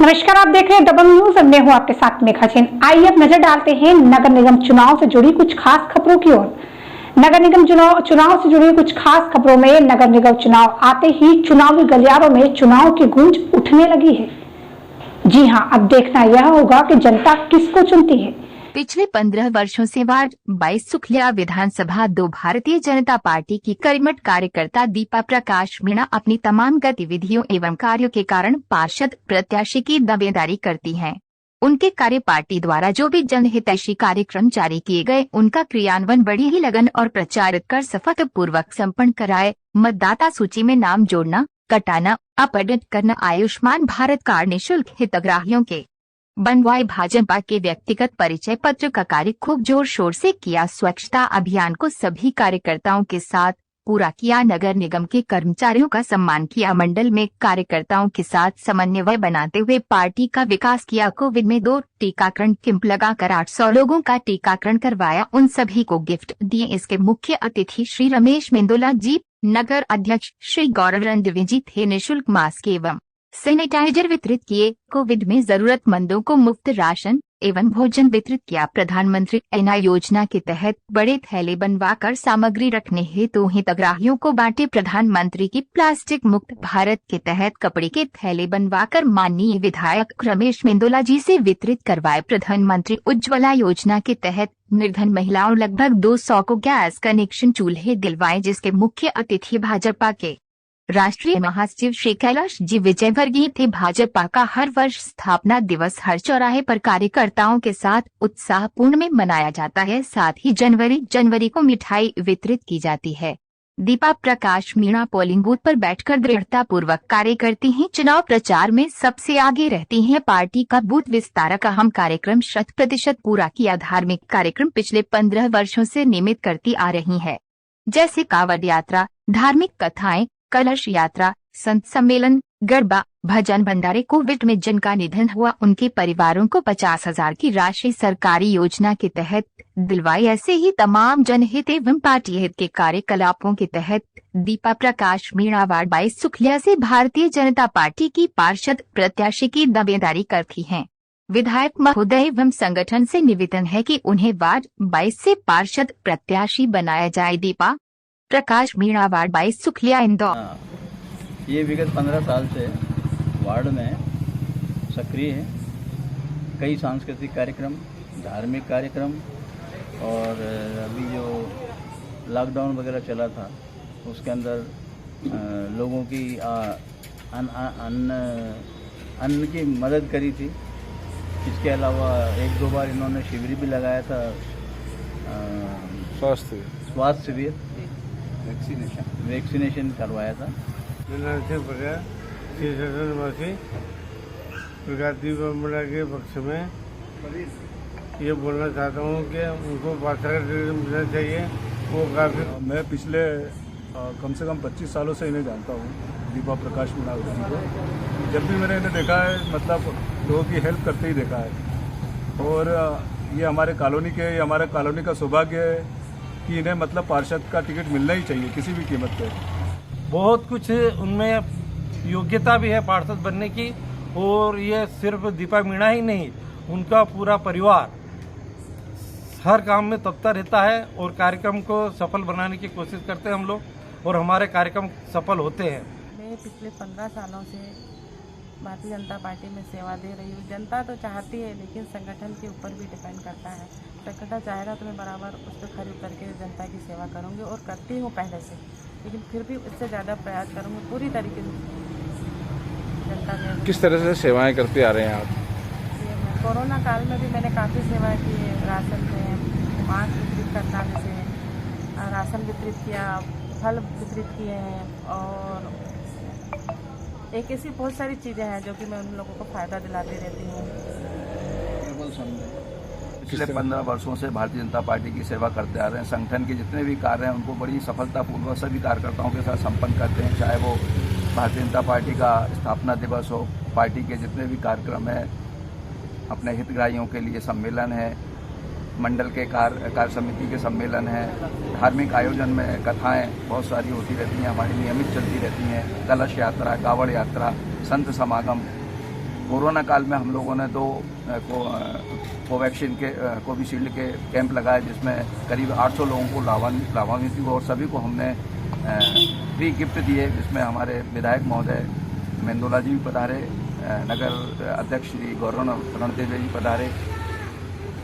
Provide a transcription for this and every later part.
नमस्कार, आप देख रहे हैं डबल न्यूज और मैं हूं आपके साथ मेघा जैन। आइए अब नजर डालते हैं नगर निगम चुनाव से जुड़ी कुछ खास खबरों की ओर। नगर निगम चुनाव से जुड़ी कुछ खास खबरों में नगर निगम चुनाव आते ही चुनावी गलियारों में चुनाव की गूंज उठने लगी है। जी हां, अब देखना यह होगा कि जनता किसको चुनती है। पिछले 15 वर्षों से वार्ड 22 सुखलिया विधानसभा 2 भारतीय जनता पार्टी की कर्मठ कार्यकर्ता दीपा प्रकाश मीणा अपनी तमाम गतिविधियों एवं कार्यों के कारण पार्षद प्रत्याशी की दावेदारी करती हैं। उनके कार्य पार्टी द्वारा जो भी जनहितैषी कार्यक्रम जारी किए गए उनका क्रियान्वयन बड़ी ही लगन और प्रचारित कर सफलतापूर्वक संपन्न कराए। मतदाता सूची में नाम जोड़ना, कटाना, अपडेट करना, आयुष्मान भारत कार्ड निःशुल्क हितग्राहियों के बनवाए, भाजपा के व्यक्तिगत परिचय पत्र का कार्य खूब जोर शोर से किया। स्वच्छता अभियान को सभी कार्यकर्ताओं के साथ पूरा किया। नगर निगम के कर्मचारियों का सम्मान किया। मंडल में कार्यकर्ताओं के साथ समन्वय बनाते हुए पार्टी का विकास किया। कोविड में 2 टीकाकरण कैंप लगाकर 800 लोगों का टीकाकरण करवाया। उन सभी को गिफ्ट दिए। इसके मुख्य अतिथि श्री रमेश मेंदोला जी, नगर अध्यक्ष श्री गौरव रणदिवे जी थे। निःशुल्क मास्क एवं सैनिटाइजर वितरित किए। कोविड में जरूरतमंदों को मुफ्त राशन एवं भोजन वितरित किया। प्रधानमंत्री अन्न योजना के तहत बड़े थैले बनवाकर सामग्री रखने हेतु हितग्राहियों को बांटे। प्रधानमंत्री की प्लास्टिक मुक्त भारत के तहत कपड़े के थैले बनवाकर माननीय विधायक रमेश मेंदोला जी से वितरित करवाए। प्रधानमंत्री उज्ज्वला योजना के तहत निर्धन महिलाओं लगभग 200 को गैस कनेक्शन चूल्हे दिलवाए, जिसके मुख्य अतिथि भाजपा के राष्ट्रीय महासचिव श्री कैलाश जी विजयवर्गीय थे। भाजपा का हर वर्ष स्थापना दिवस हर चौराहे पर कार्यकर्ताओं के साथ उत्साहपूर्ण में मनाया जाता है। साथ ही जनवरी को मिठाई वितरित की जाती है। दीपा प्रकाश मीणा पोलिंग बूथ पर बैठकर दृढ़ता पूर्वक कार्य करती हैं। चुनाव प्रचार में सबसे आगे रहती हैं। पार्टी का बूथ विस्तार का अहम कार्यक्रम 100% पूरा किया। धार्मिक कार्यक्रम पिछले 15 वर्षों से नियमित करती आ रही है, जैसे कांवड़ यात्रा, धार्मिक कथाएं, कलश यात्रा, संत सम्मेलन, गरबा, भजन भंडारे। कोविड में जिनका निधन हुआ उनके परिवारों को 50,000 की राशि सरकारी योजना के तहत दिलवाई। ऐसे ही तमाम जनहित एवं पार्टी हित के कार्यकलापों के तहत दीपा प्रकाश मीणा वार्ड 22 सुखलिया से भारतीय जनता पार्टी की पार्षद प्रत्याशी की दावेदारी करती हैं। विधायक महोदय एवं संगठन से निवेदन है कि उन्हें वार्ड 22 से पार्षद प्रत्याशी बनाया जाए। दीपा प्रकाश मीणा वार्ड 22 सुखलिया इंदौर। ये विगत 15 साल से वार्ड में सक्रिय है। कई सांस्कृतिक कार्यक्रम, धार्मिक कार्यक्रम और अभी जो लॉकडाउन वगैरह चला था उसके अंदर लोगों की अन्न की मदद करी थी। इसके अलावा 1-2 बार इन्होंने शिविर भी लगाया था, स्वास्थ्य शिविर, वैक्सीनेशन करवाया था। के पक्ष में ये बोलना चाहता हूँ कि उनको मिलना चाहिए। वो काफ़ी मैं पिछले कम से कम 25 सालों से इन्हें जानता हूँ, दीपा प्रकाश मीणा जी को। जब भी मैंने इन्हें देखा है, मतलब लोगों की हेल्प करते ही देखा है। और ये हमारे कॉलोनी का सौभाग्य है कि इन्हें मतलब पार्षद का टिकट मिलना ही चाहिए किसी भी कीमत पे। बहुत कुछ उनमें योग्यता भी है पार्षद बनने की। और ये सिर्फ दीपा मीणा ही नहीं, उनका पूरा परिवार हर काम में तत्पर रहता है और कार्यक्रम को सफल बनाने की कोशिश करते हैं हम लोग, और हमारे कार्यक्रम सफल होते हैं। मैं पिछले 15 सालों से भारतीय जनता पार्टी में सेवा दे रही हूँ। जनता तो चाहती है, लेकिन संगठन के ऊपर भी डिपेंड करता है। संगठन चाहेगा तो मैं बराबर उस पर खड़ी उतर के जनता की सेवा करूँगी और करती हूँ पहले से, लेकिन फिर भी इससे ज़्यादा प्रयास करूँगी पूरी तरीके से जनता के। किस तरह से सेवाएं करते आ रहे हैं आप? कोरोना काल में भी मैंने काफ़ी सेवा की है। राशन में मास्क वितरित करना, जैसे राशन वितरित किया, फल वितरित किए हैं, और एक ऐसी बहुत सारी चीज़ें हैं जो कि मैं उन लोगों को फ़ायदा दिलाती रहती हूँ। पिछले 15 वर्षों से भारतीय जनता पार्टी की सेवा करते आ रहे हैं। संगठन के जितने भी कार्य हैं उनको बड़ी सफलतापूर्वक सभी कार्यकर्ताओं के साथ संपन्न करते हैं। चाहे वो भारतीय जनता पार्टी का स्थापना दिवस हो, पार्टी के जितने भी कार्यक्रम हैं, अपने हितग्राहियों के लिए सम्मेलन है, मंडल के कार्य समिति के सम्मेलन है, धार्मिक आयोजन में कथाएं बहुत सारी होती रहती हैं, हमारी नियमित चलती रहती हैं। कलश यात्रा, कावड़ यात्रा, संत समागम, कोरोना काल में हम लोगों ने दो कोवैक्सीन के कोविशील्ड के कैंप लगाए, जिसमें करीब 800 लोगों को लाभान्वित हुआ और सभी को हमने फ्री गिफ्ट दिए, जिसमें हमारे विधायक महोदय मेंदोला जी भी पधारे, नगर अध्यक्ष श्री गौरव रणदेव जी पधारे।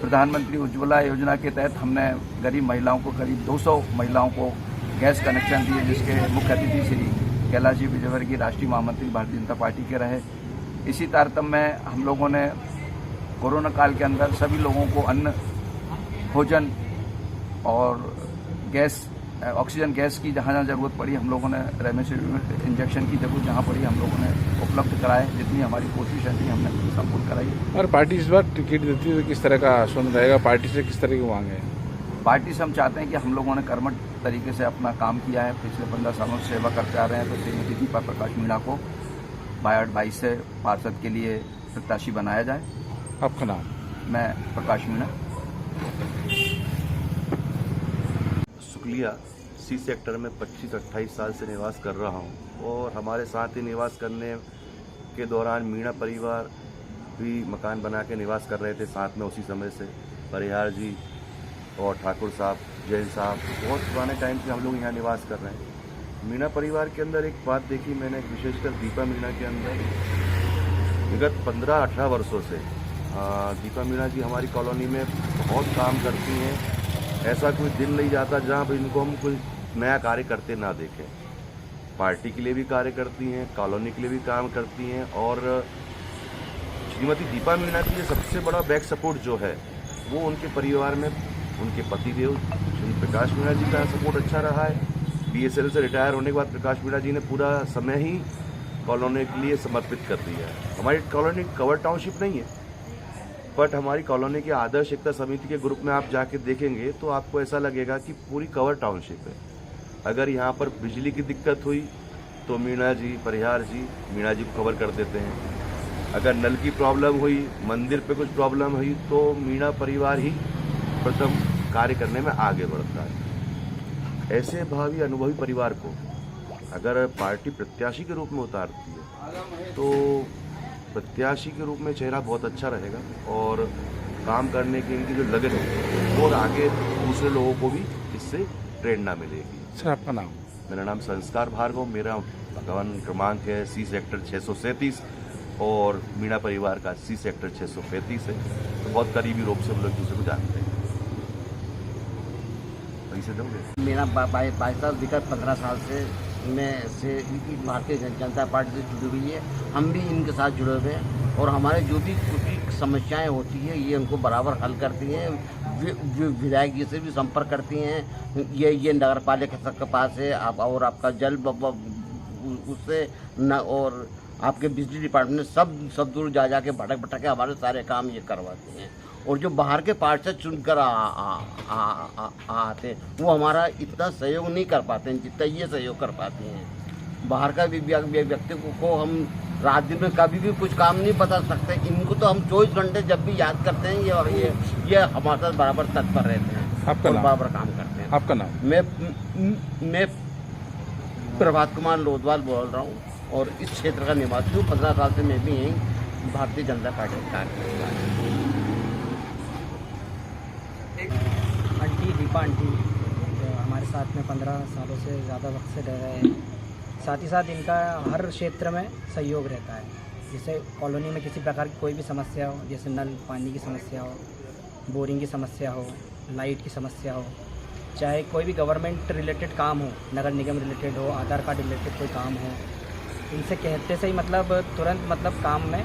प्रधानमंत्री उज्ज्वला योजना के तहत हमने गरीब महिलाओं को, करीब 200 महिलाओं को गैस कनेक्शन दिए, जिसके मुख्य अतिथि श्री कैलाश जी विजयवर्गीय राष्ट्रीय महामंत्री भारतीय जनता पार्टी के रहे। इसी तारतम्य में हम लोगों ने कोरोना काल के अंदर सभी लोगों को अन्न, भोजन और गैस, ऑक्सीजन गैस की जहाँ जहाँ ज़रूरत पड़ी हम लोगों ने, रेमडेसिविर इंजेक्शन की जरूरत जहाँ पड़ी हम लोगों ने उपलब्ध कराए। जितनी हमारी कोशिश है हमने संपूर्ण कराई। और पार्टी इस बार टिकट देती है तो किस तरह का आश्वासन रहेगा? पार्टी से किस तरह की मांग है? पार्टी से हम चाहते हैं कि हम लोगों ने कर्मठ तरीके से अपना काम किया है, पिछले 15 सालों से सेवा करते आ रहे हैं, तो श्रीमती दीपा प्रकाश मीणा को वार्ड 22 से पार्षद के लिए प्रत्याशी बनाया जाए। आपका नाम? मैं प्रकाश मीणा, शुक्लिया सी सेक्टर में 25-28 साल से निवास कर रहा हूं और हमारे साथ ही निवास करने के दौरान मीणा परिवार भी मकान बना के निवास कर रहे थे साथ में। उसी समय से परिहार जी और ठाकुर साहब, जैन साहब, बहुत पुराने टाइम से हम लोग यहाँ निवास कर रहे हैं। मीणा परिवार के अंदर एक बात देखी मैंने, विशेषकर दीपा मीणा के अंदर विगत 15-18 वर्षों से दीपा मीणा जी हमारी कॉलोनी में बहुत काम करती हैं। ऐसा कोई दिन नहीं जाता जहाँ पर इनको हम कोई नया कार्य करते ना देखें। पार्टी के लिए भी कार्य करती हैं, कॉलोनी के लिए भी काम करती हैं और श्रीमती दीपा मीणा की सबसे बड़ा बैक सपोर्ट जो है वो उनके परिवार में उनके पतिदेव श्री प्रकाश मीणा जी का सपोर्ट अच्छा रहा है। BSL से रिटायर होने के बाद प्रकाश मीणा जी ने पूरा समय ही कॉलोनी के लिए समर्पित कर दिया है। हमारी कॉलोनी कवर टाउनशिप नहीं है, बट हमारी कॉलोनी के आदर्श एकता समिति के ग्रुप में आप जाके देखेंगे तो आपको ऐसा लगेगा कि पूरी कवर टाउनशिप है। अगर यहाँ पर बिजली की दिक्कत हुई तो मीणा जी, परिहार जी मीणा जी को कवर कर देते हैं। अगर नल की प्रॉब्लम हुई, मंदिर पे कुछ प्रॉब्लम हुई तो मीणा परिवार ही प्रथम कार्य करने में आगे बढ़ता है। ऐसे भावी अनुभवी परिवार को अगर पार्टी प्रत्याशी के रूप में उतारती है तो प्रत्याशी के रूप में चेहरा बहुत अच्छा रहेगा और काम करने की इनकी जो लगन है और आगे दूसरे लोगों को भी इससे प्रेरणा मिलेगी। सर आपका नाम? मेरा नाम संस्कार भार्गव, मेरा भवन क्रमांक है सी सेक्टर 637 और मीणा परिवार का सी सेक्टर 635 है। तो बहुत करीबी रूप से हम लोग एक दूसरे को जानते हैं। मेरा 22 साल विगत 15 साल से में से भारतीय जनता पार्टी से जुड़ी हुई है। हम भी इनके साथ जुड़े हुए हैं और हमारे जो भी कुछ समस्याएं होती है ये उनको बराबर हल करती हैं। विधायक जी से भी संपर्क करती हैं। ये नगर पालिका के पास है आप, और आपका जल उससे न, और आपके बिजली डिपार्टमेंट सब दूर जा के भटक के हमारे सारे काम ये करवाते हैं। और जो बाहर के पार्षद चुनकर आते हैं वो हमारा इतना सहयोग नहीं कर पाते हैं जितना ये सहयोग कर पाते हैं। बाहर का व्यक्ति को हम रात दिन में कभी भी कुछ काम नहीं बता सकते। इनको तो हम 24 घंटे जब भी याद करते हैं ये हमारे साथ बराबर तत्पर रहते हैं। आपका नाम? बराबर काम करते हैं। आपका नाम? मैं प्रभात कुमार लोधवाल बोल रहा हूँ और इस क्षेत्र का निवासी हूँ। 15 साल से मैं भी यहीं भारतीय जनता पार्टी का कार्य करता हूँ। आंटी दीपा आंटी जो हमारे साथ में 15 सालों से ज़्यादा वक्त से रह रहे हैं, साथ ही साथ इनका हर क्षेत्र में सहयोग रहता है। जैसे कॉलोनी में किसी प्रकार की कोई भी समस्या हो, जैसे नल पानी की समस्या हो, बोरिंग की समस्या हो, लाइट की समस्या हो, चाहे कोई भी गवर्नमेंट रिलेटेड काम हो, नगर निगम रिलेटेड हो, आधार कार्ड रिलेटेड कोई काम हो, इनसे कहते से ही तुरंत काम में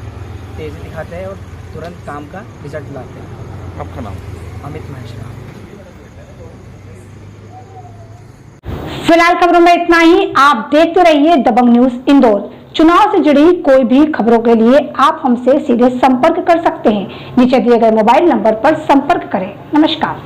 तेज़ी दिखाते हैं और तुरंत काम का रिजल्ट लाते हैं। आपका नाम? अमित महेश्वरा। फिलहाल खबरों में इतना ही। आप देखते रहिए दबंग न्यूज इंदौर। चुनाव से जुड़ी कोई भी खबरों के लिए आप हमसे सीधे संपर्क कर सकते हैं। नीचे दिए गए मोबाइल नंबर पर संपर्क करें। नमस्कार।